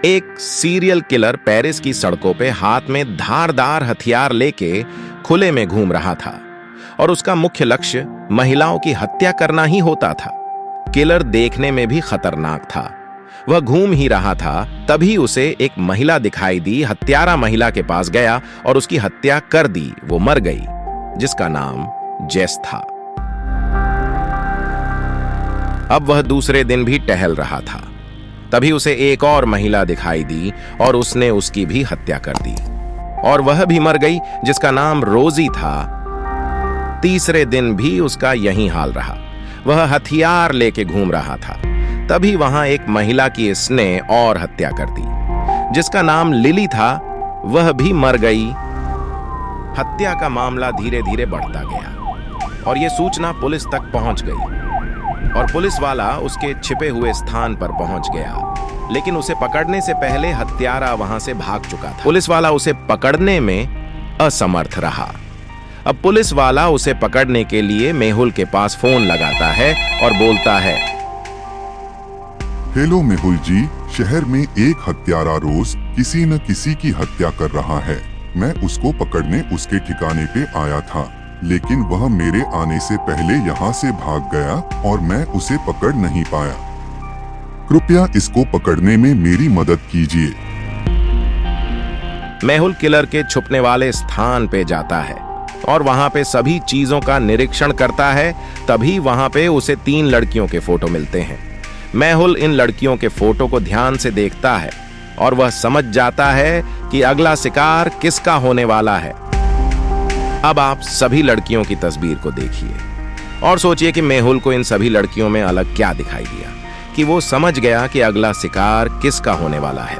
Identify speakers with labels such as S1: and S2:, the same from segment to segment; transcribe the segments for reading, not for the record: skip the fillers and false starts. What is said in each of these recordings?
S1: एक serial killer Paris की सड़कों पे हाथ में धारदार हथियार लेके खुले में घूम रहा था और उसका मुख्य लक्ष्य महिलाओं की हत्या करना ही होता था। किलर देखने में भी खतरनाक था। वह घूम ही रहा था, तभी उसे एक महिला दिखाई दी। हत्यारा महिला के पास गया और उसकी हत्या कर दी। वो मर गई, जिसका नाम जेस था। अब वह दूसरे दिन भी टहल रहा था, तभी उसे एक और महिला दिखाई दी और उसने उसकी भी हत्या कर दी और वह भी मर गई, जिसका नाम रोजी था। तीसरे दिन भी उसका यही हाल रहा। वह हथियार लेके घूम रहा था, तभी वहां एक महिला की इसने और हत्या कर दी, जिसका नाम लिली था। वह भी मर गई। हत्या का मामला धीरे धीरे बढ़ता गया और यह सूचना पुलिस तक पहुंच गई और पुलिस वाला उसके छिपे हुए स्थान पर पहुंच गया, लेकिन उसे पकड़ने से पहले हत्यारा वहां से भाग चुका था। पुलिस वाला उसे पकड़ने में असमर्थ रहा। अब पुलिस वाला उसे पकड़ने के लिए मेहुल के पास फोन लगाता है और बोलता है,
S2: हेलो मेहुल जी, शहर में एक हत्यारा रोज किसी न किसी की हत्या कर रहा है। मैं उसको पकड़ने उसके ठिकाने पे आया था, लेकिन वह मेरे आने से पहले यहाँ से भाग गया और मैं उसे पकड़ नहीं पाया। कृपया इसको पकड़ने में मेरी मदद कीजिए।
S1: मेहुल किलर के छुपने वाले स्थान पे जाता है और वहां पे सभी चीजों का निरीक्षण करता है। तभी वहां पे उसे 3 लड़कियों के फोटो मिलते हैं। मेहुल इन लड़कियों के फोटो को ध्यान से देखता है और वह समझ जाता है कि अगला शिकार किसका होने वाला है। अब आप सभी लड़कियों की तस्वीर को देखिए और सोचिए कि मेहुल को इन सभी लड़कियों में अलग क्या दिखाई दिया कि वो समझ गया कि अगला शिकार किसका होने वाला है।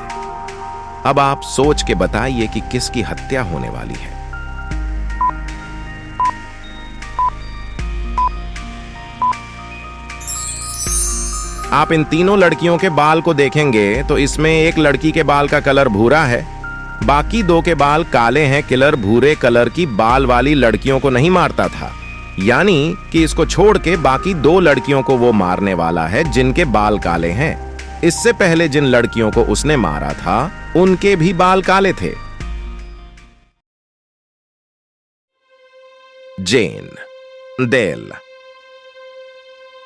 S1: अब आप सोच के बताइए कि किसकी हत्या होने वाली है। आप इन तीनों लड़कियों के बाल को देखेंगे तो इसमें एक लड़की के बाल का कलर भूरा है, बाकी 2 के बाल काले हैं। किलर भूरे कलर की बाल वाली लड़कियों को नहीं मारता था, यानी कि इसको छोड़ के बाकी 2 लड़कियों को वो मारने वाला है जिनके बाल काले हैं। इससे पहले जिन लड़कियों को उसने मारा था उनके भी बाल काले थे। जेन डेल,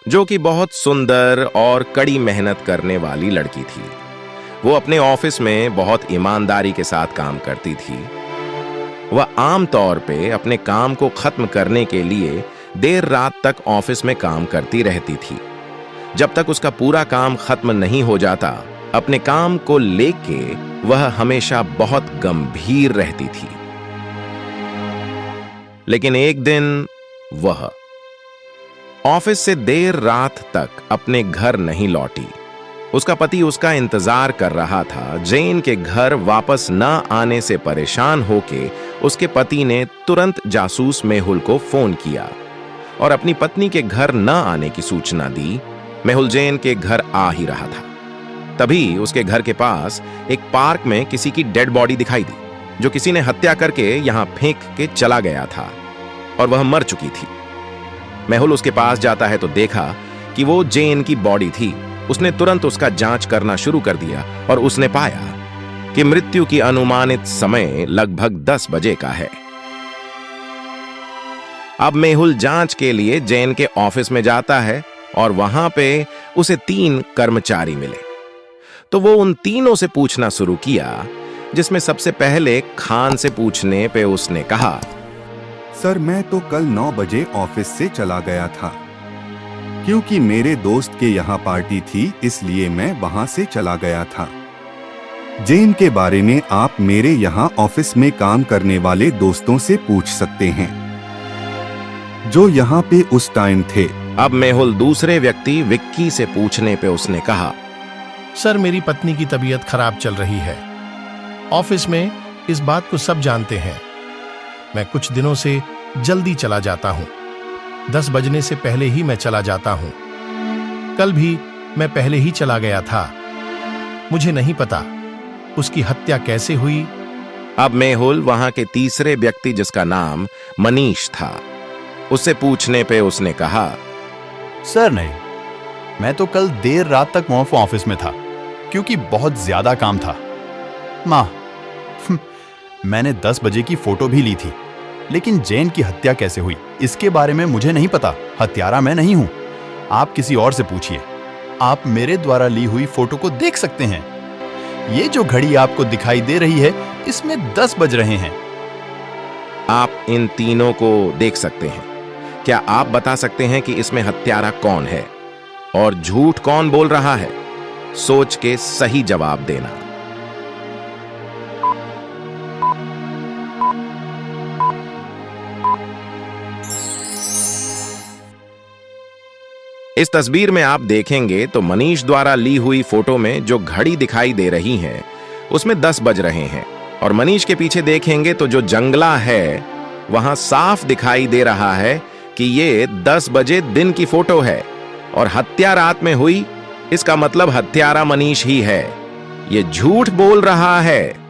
S1: जो कि बहुत सुंदर और कड़ी मेहनत करने वाली लड़की थी। वो अपने ऑफिस में बहुत ईमानदारी के साथ काम करती थी। वह आमतौर पे अपने काम को खत्म करने के लिए देर रात तक ऑफिस में काम करती रहती थी। जब तक उसका पूरा काम खत्म नहीं हो जाता, अपने काम को लेके वह हमेशा बहुत गंभीर रहती थी। लेकिन एक दिन वह ऑफिस से देर रात तक अपने घर नहीं लौटी। उसका पति उसका इंतजार कर रहा था। जेन के घर वापस न आने से परेशान होके उसके पति ने तुरंत जासूस मेहुल को फोन किया और अपनी पत्नी के घर न आने की सूचना दी। मेहुल जेन के घर आ ही रहा था, तभी उसके घर के पास एक पार्क में किसी की डेड बॉडी दिखाई दी, जो किसी ने हत्या करके यहां फेंक के चला गया था और वह मर चुकी थी। मेहुल उसके पास जाता है तो देखा कि वो जेन की बॉडी थी। उसने तुरंत उसका जांच करना शुरू कर दिया और उसने पाया कि मृत्यु की अनुमानित समय लगभग 10 बजे का है। अब मेहुल जांच के लिए जेन के ऑफिस में जाता है और वहां पे उसे 3 कर्मचारी मिले। तो वो उन तीनों से पूछना शुरू किया, जिसमें सबसे पहले खान से पूछने पे उसने कहा,
S3: सर, मैं तो कल 9 बजे ऑफिस से चला गया था, क्योंकि मेरे दोस्त के यहाँ पार्टी थी, इसलिए मैं वहाँ से चला गया था। जेन के बारे में आप मेरे यहाँ ऑफिस में काम करने वाले दोस्तों से पूछ सकते हैं, जो यहाँ पे उस टाइम थे।
S1: अब मेहुल दूसरे व्यक्ति विक्की से पूछने पे उसने कहा,
S4: सर, मेरी पत्नी की तबीयत खराब चल रही है। ऑफिस में इस बात को सब जानते हैं। मैं कुछ दिनों से जल्दी चला जाता हूँ। 10 बजने से पहले ही मैं चला जाता हूँ। कल भी मैं पहले ही चला गया था। मुझे नहीं पता उसकी हत्या कैसे हुई।
S1: अब मेहुल वहां के तीसरे व्यक्ति, जिसका नाम मनीष था, उससे पूछने पे उसने कहा,
S5: सर नहीं, मैं तो कल देर रात तक मॉफ ऑफिस में था, क्योंकि बहुत ज्यादा काम था। माँ, मैंने 10 बजे की फोटो भी ली थी, लेकिन जैन की हत्या कैसे हुई इसके बारे में मुझे नहीं पता। हत्यारा मैं नहीं हूं। आप किसी और से पूछिए। आप मेरे द्वारा ली हुई फोटो को देख सकते हैं। ये जो घड़ी आपको दिखाई दे रही है, इसमें 10 बज रहे हैं।
S1: आप इन तीनों को देख सकते हैं। क्या आप बता सकते हैं कि इसमें हत्यारा कौन है और झूठ कौन बोल रहा है? सोच के सही जवाब देना। इस तस्वीर में आप देखेंगे तो मनीष द्वारा ली हुई फोटो में जो घड़ी दिखाई दे रही है उसमें 10 बज रहे हैं, और मनीष के पीछे देखेंगे तो जो जंगला है वहां साफ दिखाई दे रहा है कि ये 10 बजे दिन की फोटो है और हत्या रात में हुई। इसका मतलब हत्यारा मनीष ही है। ये झूठ बोल रहा है।